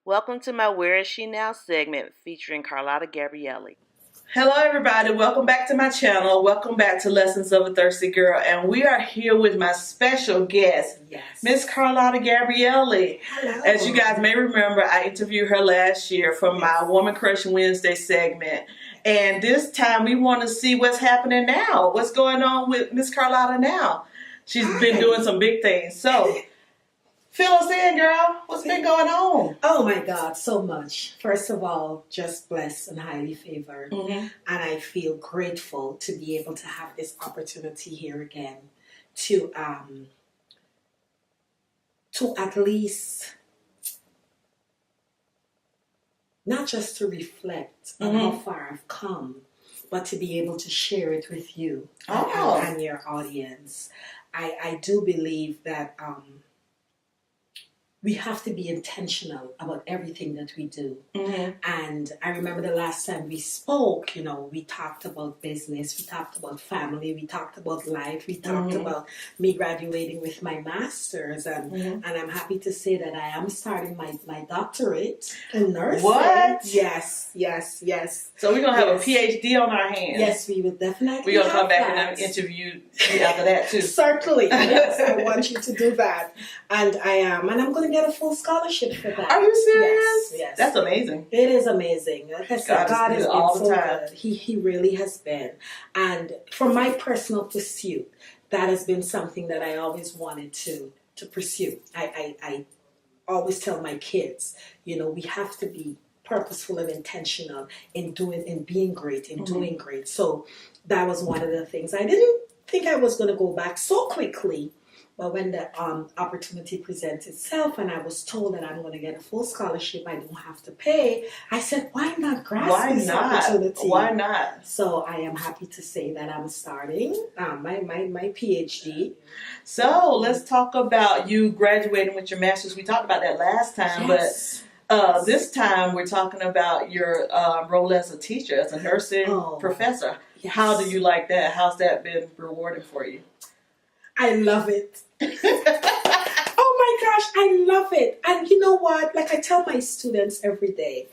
Welcome to my Where Is She Now segment featuring Carlotta Gabrielli. Hello everybody, welcome back to my channel. Welcome back to Lessons of a Thirsty Girl. And we are here with my special guest, Miss Carlotta Gabrielli. Hello. As you guys may remember, I interviewed her last year from my Woman Crush Wednesday segment. And this time we want to see what's happening now. What's going on with Miss Carlotta now? She's been doing some big things. So fill us in, girl. What's been going on? Oh my God, so much. First of all, just blessed and highly favored. And I feel grateful to be able to have this opportunity here again to at least not just to reflect on how far I've come, but to be able to share it with you and your audience. I do believe that we have to be intentional about everything that we do. And I remember the last time we spoke, we talked about business, we talked about family, we talked about life, we talked about me graduating with my master's. And I'm happy to say that I am starting my doctorate in nursing. What? Yes. So we're going to have a PhD on our hands. Yes, we will definitely. We're going to come back and interview you after that too. Certainly. Yes, I want you to do that. And I am. And I'm going to get a full scholarship for that. Are you serious? Yes. That's amazing. It is amazing. Like I said, God has been all the so time. good. He really has been. And for my personal pursuit, that has been something that I always wanted to pursue. I always tell my kids, we have to be purposeful and intentional in being great, in doing great. So that was one of the things. I didn't think I was going to go back so quickly. But when the opportunity presents itself and I was told that I'm going to get a full scholarship, I don't have to pay, I said, why not grasp this opportunity? Why not? So I am happy to say that I'm starting my PhD. So let's talk about you graduating with your master's. We talked about that last time, but this time we're talking about your role as a teacher, as a nursing professor. Yes. How do you like that? How's that been rewarding for you? I love it. Oh my gosh, I love it. And you know what? Like I tell my students every day,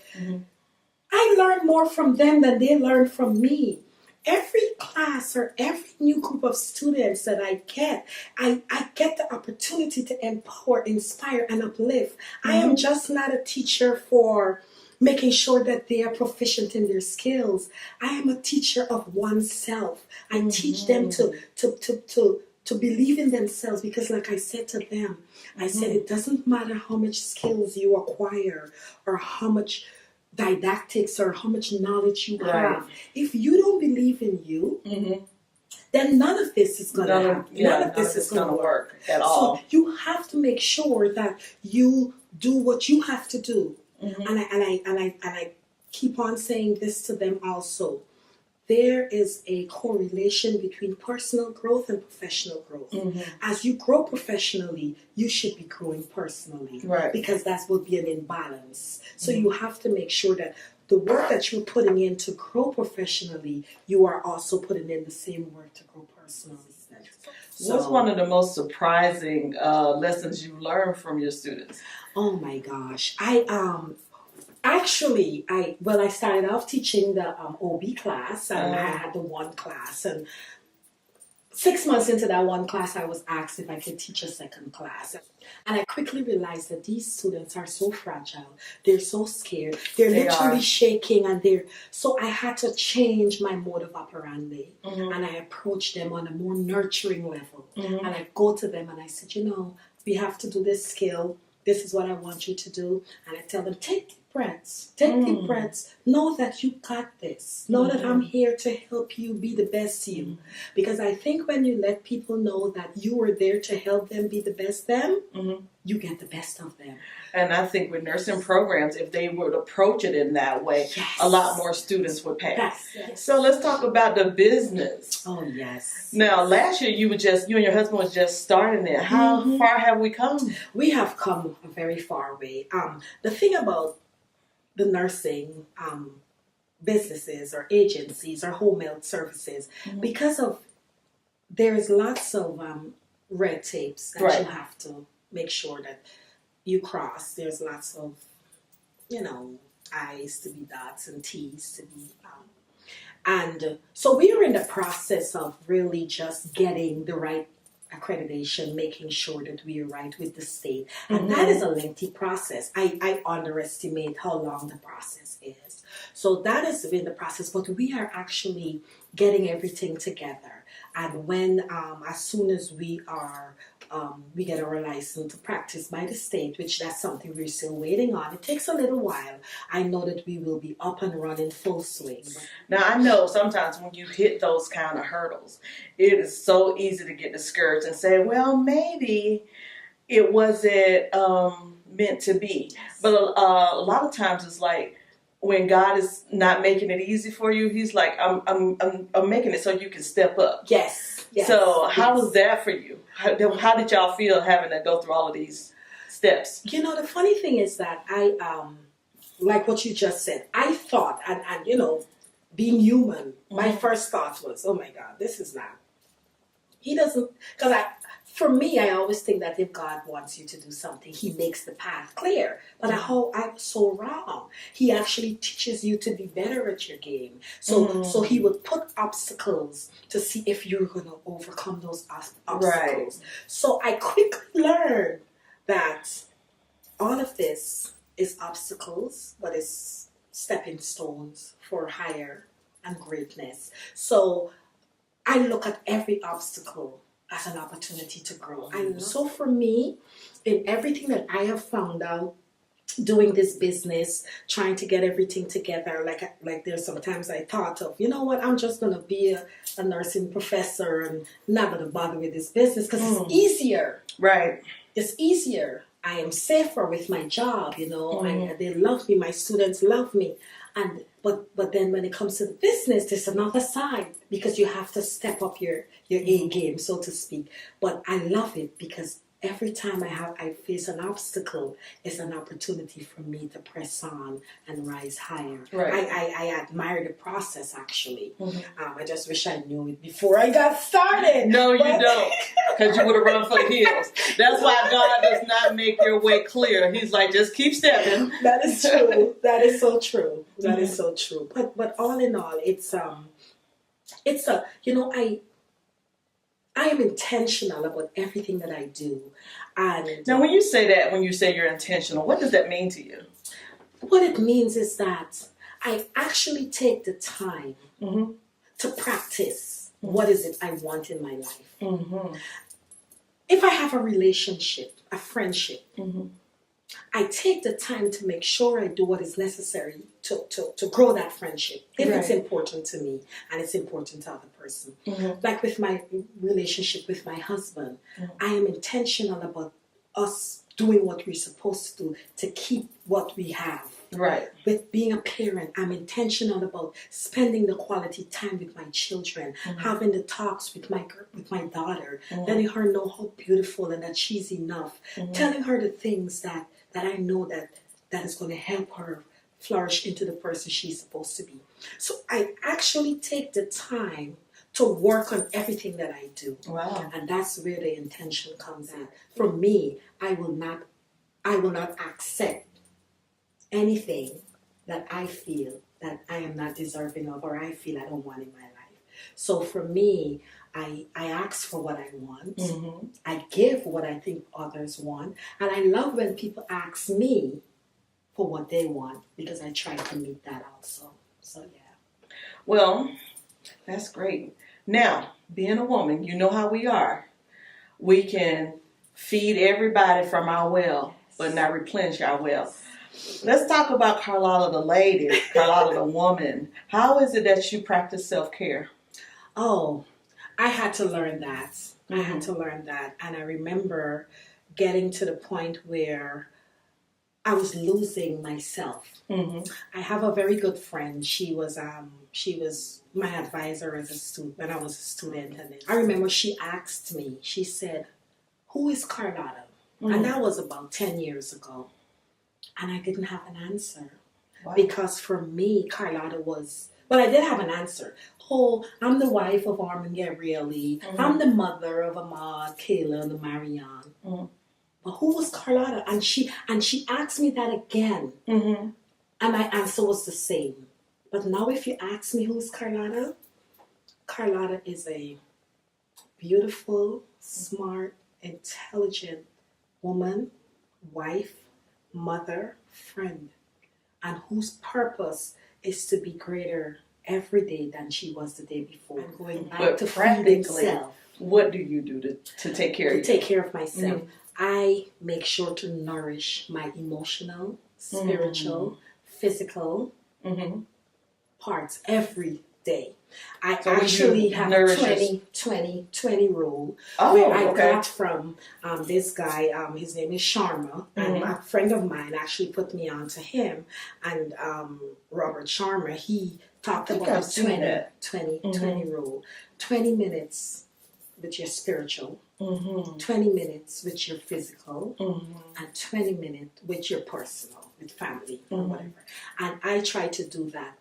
I learn more from them than they learn from me. Every class or every new group of students that I get the opportunity to empower, inspire, and uplift. I am just not a teacher for making sure that they are proficient in their skills. I am a teacher of oneself. I teach them to believe in themselves, because like I said to them, I said it doesn't matter how much skills you acquire or how much didactics or how much knowledge you have. If you don't believe in you, then none of this is going to happen. None of this is going to work at all. So you have to make sure that you do what you have to do. And I keep on saying this to them also. There is a correlation between personal growth and professional growth. As you grow professionally, you should be growing personally. Right. Because that will be an imbalance. So you have to make sure that the work that you're putting in to grow professionally, you are also putting in the same work to grow personally. What's one of the most surprising lessons you learned from your students? Oh my gosh. Actually, I started off teaching the OB class, and I had the one class, and 6 months into that one class, I was asked if I could teach a second class. And I quickly realized that these students are so fragile. They're so scared. They're literally shaking, and so I had to change my mode of operandi, and I approached them on a more nurturing level. And I go to them and I said, we have to do this skill. This is what I want you to do. And I tell them, take deep breaths. Take deep breaths. Know that you got this. Know that I'm here to help you be the best you. Because I think when you let people know that you are there to help them be the best them, you get the best of them. And I think with nursing programs, if they would approach it in that way, a lot more students would pass. Yes. So let's talk about the business. Oh, yes. Now, last year you and your husband was just starting it. How far have we come? We have come a very far way. The thing about the nursing businesses or agencies or home health services, because of there's lots of red tapes that you have to make sure that you cross. There's lots of I's to be dots and T's to be. And so we are in the process of really just getting the right accreditation, making sure that we are right with the state. And that is a lengthy process. I underestimate how long the process is. So that is in the process, but we are actually getting everything together. And when, as soon as we get our license to practice by the state, which that's something we're still waiting on. It takes a little while. I know that we will be up and running full swing. Now, I know sometimes when you hit those kind of hurdles, it is so easy to get discouraged and say, well, maybe it wasn't meant to be. But a lot of times it's like, when God is not making it easy for you, He's like, I'm making it so you can step up. Yes. So how was that for you? How did y'all feel having to go through all of these steps? The funny thing is that I, like what you just said, I thought, and being human, my first thought was, oh my God, this is not. He doesn't, because for me, I always think that if God wants you to do something, He makes the path clear. But I was so wrong. He actually teaches you to be better at your game. So He would put obstacles to see if you're going to overcome those obstacles. Right. So I quickly learned that all of this is obstacles, but it's stepping stones for higher and greatness. So I look at every obstacle as an opportunity to grow. So for me, in everything that I have found out doing this business, trying to get everything together, like there's sometimes I thought of, you know what, I'm just going to be a nursing professor and not going to bother with this business because it's easier. Right. It's easier. I am safer with my job, they love me, my students love me. But then when it comes to the business, there's another side because you have to step up your A game, so to speak. But I love it because every time I face an obstacle, it's an opportunity for me to press on and rise higher. Right. I admire the process, actually. I just wish I knew it before I got started. No, you don't, because you would have run for the hills. That's why God does not make your way clear. He's like, just keep stepping. That is true. That is so true. That is so true. But all in all, I am intentional about everything that I do. And now, when you say you're intentional, what does that mean to you? What it means is that I actually take the time to practice what is it I want in my life. If I have a relationship, a friendship, I take the time to make sure I do what is necessary to grow that friendship. If it's important to me and it's important to other person. Like with my relationship with my husband, I am intentional about us doing what we're supposed to do to keep what we have. Right. With being a parent, I'm intentional about spending the quality time with my children, having the talks with my daughter, letting her know how beautiful and that she's enough, telling her the things that I know that is going to help her flourish into the person she's supposed to be. So I actually take the time to work on everything that I do. Wow. And that's where the intention comes in. For me, I will not accept anything that I feel that I am not deserving of or I feel I don't want in my life. So for me, I ask for what I want. I give what I think others want. And I love when people ask me for what they want because I try to meet that also. So, yeah. Well, that's great. Now, being a woman, you know how we are. We can feed everybody from our well, but not replenish our well. Let's talk about Carlotta the lady, Carlotta the woman. How is it that you practice self-care? Oh, I had to learn that. And I remember getting to the point where I was losing myself. I have a very good friend. She was my advisor as a student when I was a student. And I remember she asked me, she said, "Who is Carlotta?" And that was about 10 years ago. And I didn't have an answer. Wow. Because for me, Carlotta was... But I did have an answer. Oh, I'm the wife of Armin Gabrielli. I'm the mother of Ahmad, Kayla, and Marianne. but who was Carlotta? And she asked me that again. Mm-hmm. And my answer was the same. But now if you ask me who's Carlotta, Carlotta is a beautiful, smart, intelligent woman, wife, mother, friend, and whose purpose is to be greater every day than she was the day before. I'm going back But to feed practically, myself. what do you do to take care of To you? take care of myself. I make sure to nourish my emotional, spiritual, physical Mm-hmm. parts every day. I So actually you have a nourish 20 rule Oh, where I okay. got from this guy. His name is Sharma, and a friend of mine actually put me on to him. And Robert Sharma, he talked I think about I've the seen that. 20 rule. 20 minutes with your spiritual, Mm-hmm. 20 minutes with your physical, Mm-hmm. and 20 minutes with your personal, with family or Mhm. whatever. And I try to do that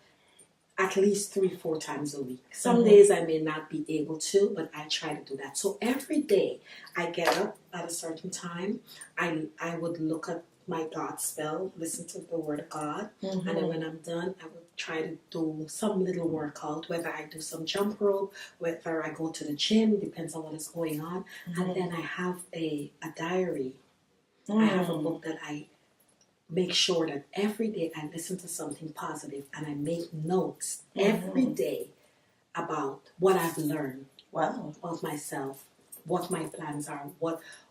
at least 3-4 times a week. Some days I may not be able to, but I try to do that. So every day I get up at a certain time. I would look at my God spell, listen to the word of God, Mm-hmm. and then when I'm done, I would try to do some little workout, whether I do some jump rope, whether I go to the gym, depends on what is going on. And then I have a diary. I have a book that I make sure that every day I listen to something positive and I make notes every day about what I've learned Wow. about myself, what my plans are,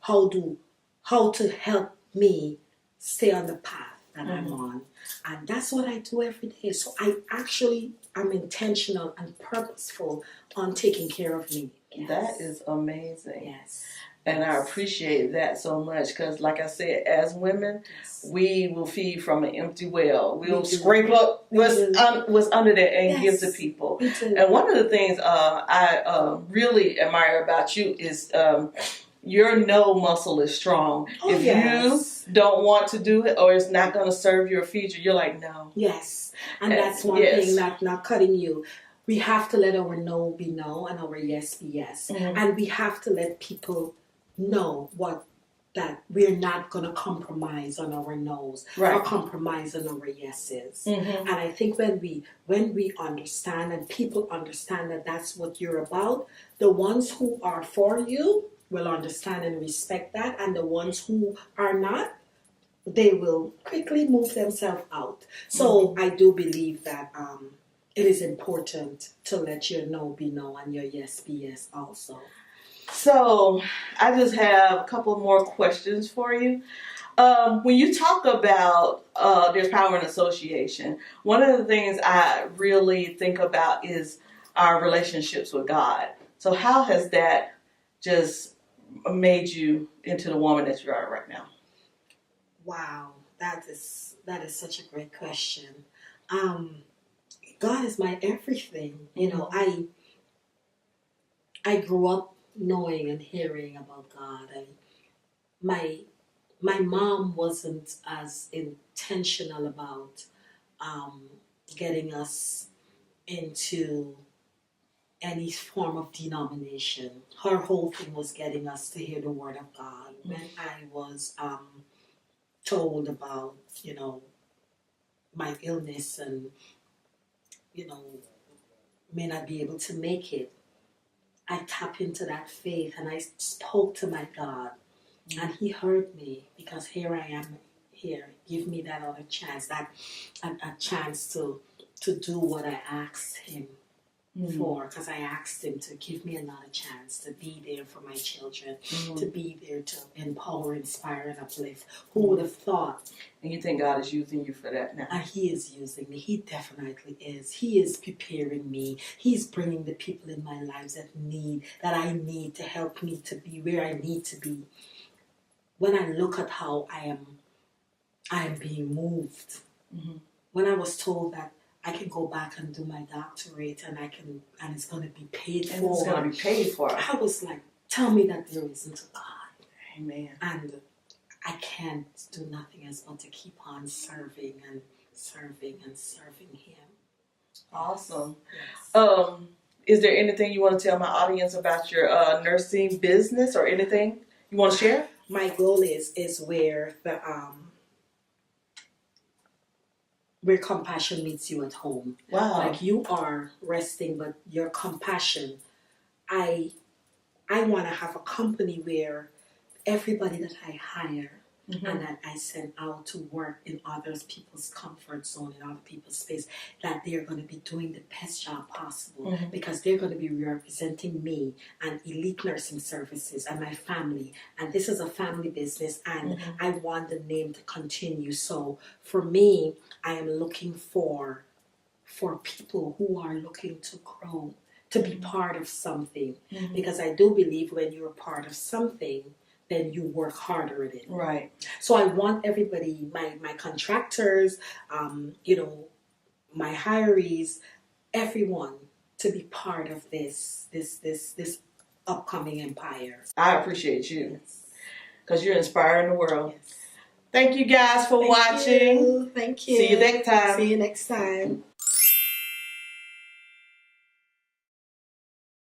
how to help me stay on the path that I'm on. And that's what I do every day. So I actually am intentional and purposeful on taking care of me. Yes. That is amazing. Yes. And I appreciate that so much because, like I said, as women, Yes. we will feed from an empty well. We'll We do. scrape up what's under there and give to Yes. people. Me too. And one of the things I really admire about you is your no muscle is strong. Oh, If yes. you don't want to do it or it's not going to serve your future, you're like, no. Yes, and And- that's one yes. thing that not cutting you. We have to let our no be no and our yes be yes, Mhm. and we have to let people know that we're not going to compromise on our no's or Right. compromise on our yeses. Mm-hmm. And I think when we understand and people understand that that's what you're about, the ones who are for you will understand and respect that, and the ones who are not, they will quickly move themselves out. So I do believe that it is important to let your no be no and your yes be yes also. So I just have a couple more questions for you. When you talk about there's power in association, one of the things I really think about is our relationships with God. So how has that just made you into the woman that you are right now? Wow, that is such a great question. God is my everything. You know, I grew up knowing and hearing about God, and my mom wasn't as intentional about getting us into any form of denomination. Her whole thing was getting us to hear the word of God. When I was told about, my illness and, may not be able to make it, I tap into that faith and I spoke to my God, and He heard me, because here I am here. Give me that other chance, a chance to do what I asked Him for, because I asked Him to give me another chance to be there for my children, to be there to empower, inspire, and uplift. Who would have thought? And you think God is using you for that now? And He is using me. He definitely is. He is preparing me. He's bringing the people in my lives that I need to help me to be where I need to be. When I look at how I am being moved. When I was told that I can go back and do my doctorate and it's going to be paid And for. it's going to be paid for. I was like, tell me that there isn't a God. Amen. And I can't do nothing else but to keep on serving and serving and serving Him. Awesome. Yes. Is there anything you want to tell my audience about your nursing business or anything you want to share? my goal is where compassion meets you at home. Wow. Like you are resting, but your compassion. I want to have a company where everybody that I hire and that I send out to work in other people's comfort zone, in other people's space, that they're going to be doing the best job possible because they're going to be representing me and Elite Nursing Services and my family. And this is a family business, and I want the name to continue. So for me, I am looking for people who are looking to grow, to be part of something. Because I do believe when you're part of something, then you work harder at it. Right. So I want everybody, my contractors, my hirees, everyone to be part of this upcoming empire. I appreciate you because you're inspiring the world. Yes. Thank you guys for watching. Thank you. See you next time. See you next time.